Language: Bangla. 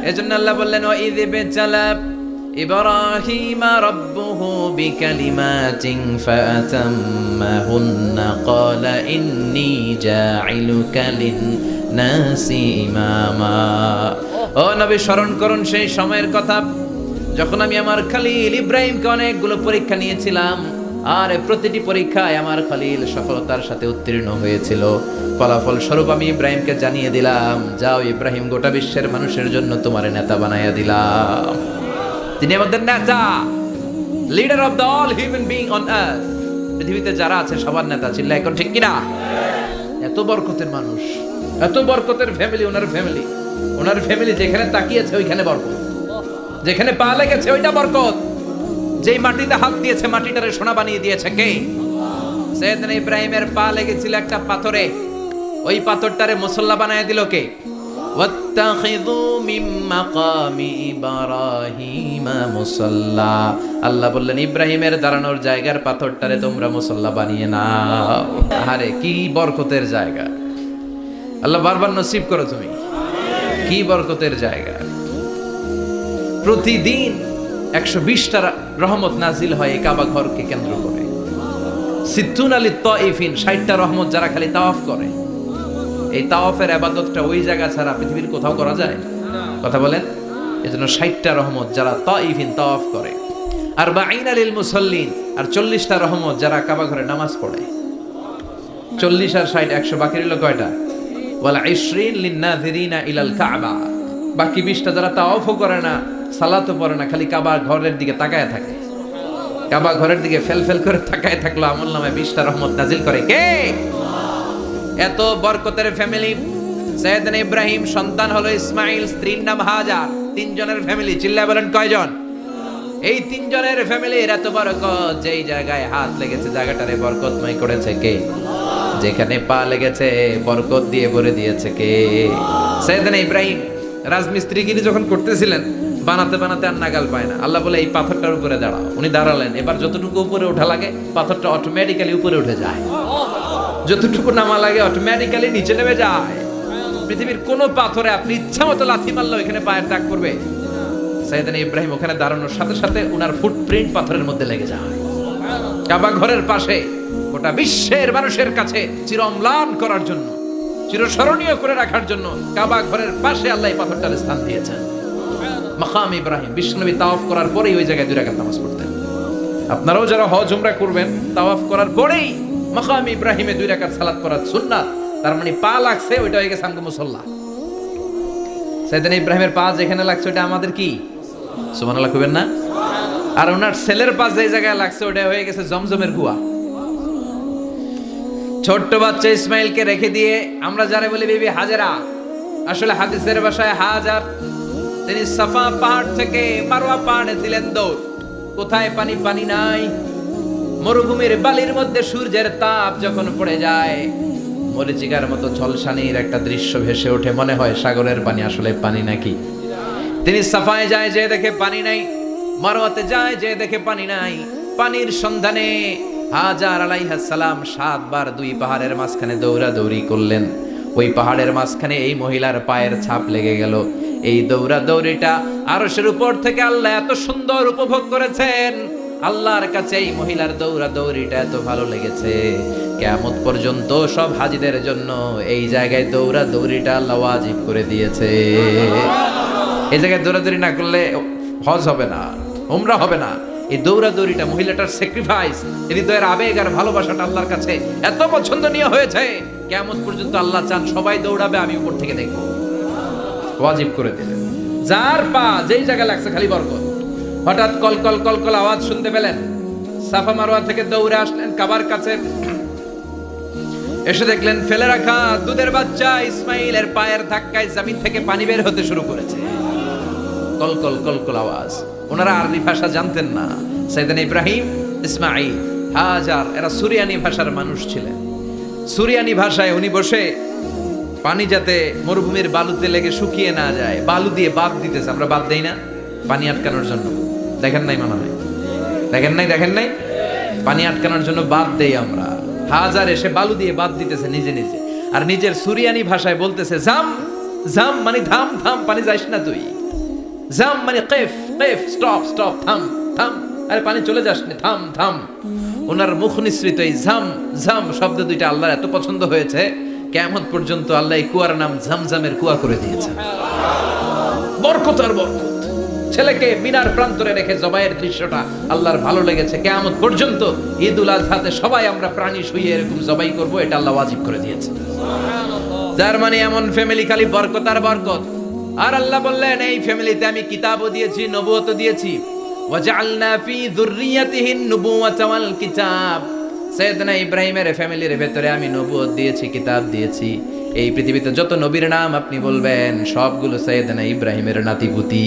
এজন্য আল্লাহ বললেন ওয়া ইয ইবতালা ইব্রাহিমা রাব্বুহু বিকালিমাতিন ফাআতাম্মাহুন্না ক্বালা ইন্নী জাইলুকা লিন-নাসি ইমামা। ও নবী, স্মরণ করুন সেই সময়ের কথা যখন আমি আমার খলিল ইব্রাহিমকে অনেকগুলো পরীক্ষা নিয়েছিলাম, আর প্রতিটি পরীক্ষায় আমার খলিল সফলতার সাথে উত্তীর্ণ হয়েছিল। ফলাফল স্বরূপ আমি ইব্রাহিমকে জানিয়ে দিলাম, যাও ইব্রাহিম, গোটা বিশ্বের মানুষের জন্য তোমার নেতা বানাইয়া দিলাম। তিনি আমাদের নেতা, leader of the all human being on earth. পৃথিবীতে যারা আছে সবার নেতা। চিল্লা এখন ঠিক কিনা? এত বরকতের মানুষ, এত বরকতের ফ্যামিলি, ওনার ফ্যামিলি যেখানে তাকিয়েছে ওইখানে বরকত, যেখানে পা লেগেছে ওইটা বরকত। যেই মাটিতে হাত দিয়েছে মাটিটারে সোনা বানিয়ে দিয়েছে কে? সাইয়েদনা ইব্রাহিমের পা লেগেছিল একটা পাথরে, ওই পাথরটারে মুসল্লা বানায় দিল কে? ওয়াত্তাখিযু মিন মাকামি ইব্রাহিমা মুসাল্লা। আল্লাহ বললেন ইব্রাহিমের দাঁড়ানোর জায়গার পাথরটারে তোমরা মুসল্লা বানিয়ে নাও। আরে কি বরকতের জায়গা! আল্লাহ বারবার নসিব করো তুমি। কি বরকতের জায়গা! প্রতিদিন 120টা রহমত নাজিল হয় এই কাবা ঘরকে কেন্দ্র করে। সিত্তুন আলী তাইফিন, 60টা রহমত যারা খালি তাওয়াফ করে। এই তাওয়াফের ইবাদতটা ওই জায়গা ছাড়া পৃথিবীর কোথাও করা যায়? কথা বলেন। এজন্য 60টা রহমত যারা তাইফিন তাওয়াফ করে, আর 40 লিল মুসাল্লিন, আর 40টা রহমত যারা কাবা ঘরে নামাজ পড়ে। 40 আর 60 100, বাকি রইল কয়টা? ওয়াল 20 লিন নাযিরিনা ইলাল কাবা। বাকি 20টা যারা তাওয়াফও করে না, সালাতও পড়ে না, খালি কাবা ঘরের দিকে তাকায় থাকে। কাবা ঘরের দিকে ফেল করে তাকায় থাকলো, আমলনামায় 20টা রহমত নাজিল করে কে? এত বরকতের ফ্যামিলি। সাইয়েদনা ইব্রাহিম সন্তান হলো ইসমাইল, স্ত্রীর নাম হাজার। 3 জনের ফ্যামিলি। চিল্লায় বলেন কয়জন? এই 3 জনের ফ্যামিলির এত বরকত, যেই জায়গায় হাত লেগেছে জায়গাটারে বরকতময় করেছে কে? যেখানে পা লেগেছে বরকত দিয়ে ভরে দিয়েছে কে? সাইয়েদনা ইব্রাহিম রাজমিস্ত্রিগিরি যখন করতেছিলেন, বানাতে আর নাগাল পায় না। আল্লাহ বলে এই পাথরটার উপরে দাঁড়াও। উনি দাঁড়ালেন। এবার যতটুকু উপরে ওঠা লাগে পাথরটা অটোমেটিক্যালি উপরে উঠে যায়, যতটুকু নামা লাগে অটোমেটিক্যালি নিচে নেমে যায়। পৃথিবীর কোন পাথরে আপনি ইচ্ছা মতো লাথি মারলেও এখানে পায়ের দাগ পড়বে। সাইয়েদনা ইব্রাহিম ওখানে দাঁড়ানোর সাথে সাথে ওনার ফুটপ্রিন্ট পাথরের মধ্যে লেগে যায়। কাবা ঘরের পাশে গোটা বিশ্বের মানুষের কাছে চিরম্লান করার জন্য, চিরস্মরণীয় করে রাখার জন্য কাবা ঘরের পাশে আল্লাহ এই পাথরটার স্থান দিয়েছেন। মাকাম ইব্রাহিম। বিশ্বনবী তাওয়াফ করার পরেই ওই জায়গায় 2 রাকাত নামাজ পড়তেন। আপনারাও যারা হজ উমরা করবেন, তাওয়াফ করার পরেই মাকাম ইব্রাহিমে 2 রাকাত সালাত পড়া সুন্নাত। তার মানে পা লাগছে, ওইটা হয়ে গেছে আমগো মুসাল্লা। সাইয়েদনা ইব্রাহিমের পা যেখানে লাগছে ওটা আমাদের কি? সুবহানাল্লাহ কইবেন না? আর ওনার ছেলের পা যে জায়গায় লাগছে ওটা হয়ে গেছে জমজমের কুয়া। ছোট্ট বাচ্চা ইসমাইলকে রেখে দিয়ে আমরা যারা বলি বিবি হাজেরা, আসলে হাদিসের ভাষায় হাজার, তিনি সাফা পাহাড় থেকে মারওয়া পাহাড়ে দিলেন দৌড়। কোথায় পানি? পানি নাই। মরুভূমির বালির মধ্যে সূর্যের তাপ যখন পড়ে যায়, মরিচিকার মতো ঝলসানির একটা দৃশ্য ভেসে ওঠে, মনে হয় সাগরের পানি, আসলে পানি নাকি। তিনি সাফায় যায়, যে দেখে পানি নাই। মারওয়াতে যায়, যে দেখে পানি নাই। পানির সন্ধানে হাজার আলাইহিস সালাম 7 বার 2 পাহাড়ের মাঝখানে দৌড়াদৌড়ি করলেন। ওই পাহাড়ের মাঝখানে এই মহিলার পায়ের ছাপ লেগে গেল। এই দৌড়াদৌড়িটা আরশের উপর থেকে আল্লাহ এত সুন্দর উপভোগ করেছেন। আল্লাহর কাছে এই মহিলার দৌড়াদৌড়িটা এত ভালো লেগেছে, কিয়ামত পর্যন্ত সব হাজীদের জন্য এই জায়গায় দৌড়াদৌড়িটা আল্লাহ ওয়াজিব করে দিয়েছে। এই জায়গায় দৌড়াদৌড়ি না করলে হজ হবে না, উমরা হবে না। এই দৌড়াদৌড়িটা, মহিলাটার স্যাক্রিফাইস, হৃদয়ের আবেগ আর ভালোবাসাটা আল্লাহর কাছে এত পছন্দনীয় হয়েছে, কিয়ামত পর্যন্ত আল্লাহ চান সবাই দৌড়াবে, আমি উপর থেকে দেখব। ওয়াজিব করে দিলেন। যার পা যেই জায়গায় লাগছে খালি বরকত। হঠাৎ কল আওয়াজ শুনতে পেলেন। সাফা মারওয়া থেকে দৌড়ে আসলেন কাবার কাছে। এসে দেখলেন ফেলে রাখা দুধের বাচ্চা ইসমাইলের পায়ের ধাক্কায় জমিন থেকে পানি বের হতে শুরু করেছে। কল আওয়াজ। ওনারা আরবি ভাষা জানতেন না। সাইয়েদনা ইব্রাহিম, ইসমাইল, হাজার এরা সুরিয়ানি ভাষার মানুষ ছিলেন। সুরিয়ানি ভাষায় উনি বসে পানি যাতে মরুভূমির বালুতে লেগে শুকিয়ে না যায়, বালু দিয়ে বাঁধ দিতেছে। আমরা বাঁধ দেই না পানি আটকানোর জন্য? দেখেন নাই মনে হয়? দেখেন নাই? পানি আটকানোর জন্য বাঁধ দেই আমরা। হাজার এসে বালু দিয়ে বাঁধ দিতেছে নিজে নিজে, আর নিজের সুরিয়ানি ভাষায় বলতেছে জাম জাম, মানে থাম থাম, পানি যাইস না তুই। জাম মানে কেফ, কেফ স্টপ স্টপ, থাম থাম, আরে পানি চলে যাস না, থাম থাম। ওনার মুখ নিঃসৃত এই ঝাম ঝাম শব্দ দুইটা আল্লাহর এত পছন্দ হয়েছে, কিয়ামত পর্যন্ত আল্লাহ এই কুয়ার নাম ঝমঝমের কুয়া করে দিয়েছেন। বরকত আর বরকত। ছেলেকে মিনার প্রান্তরে রেখে জবাইয়ের দৃশ্যটা আল্লাহর ভালো লেগেছে। কিয়ামত পর্যন্ত ঈদুল আজহাতে সবাই আমরা প্রাণী শুইয়ে এরকম জবাই করব, এটা আল্লাহ ওয়াজিব করে দিয়েছে। যার মানে এমন ফ্যামিলি খালি বরকত আর বরকত। আর আল্লাহ বললেন এই ফ্যামিলিতে আমি কিতাবও দিয়েছি, নবুয়তও দিয়েছি। ওয়াজআলনা ফি যুররিয়াতিহিন নুবুওয়াতা ওয়াল কিতাব। সাইয়েদনা ইব্রাহিমের ফ্যামিলির ভেতরে আমি নবুয়ত দিয়েছি, কিতাব দিয়েছি। এই পৃথিবীতে যত নবীর নাম আপনি বলবেন সবগুলো সাইয়েদনা ইব্রাহিমের নাতিপুতি।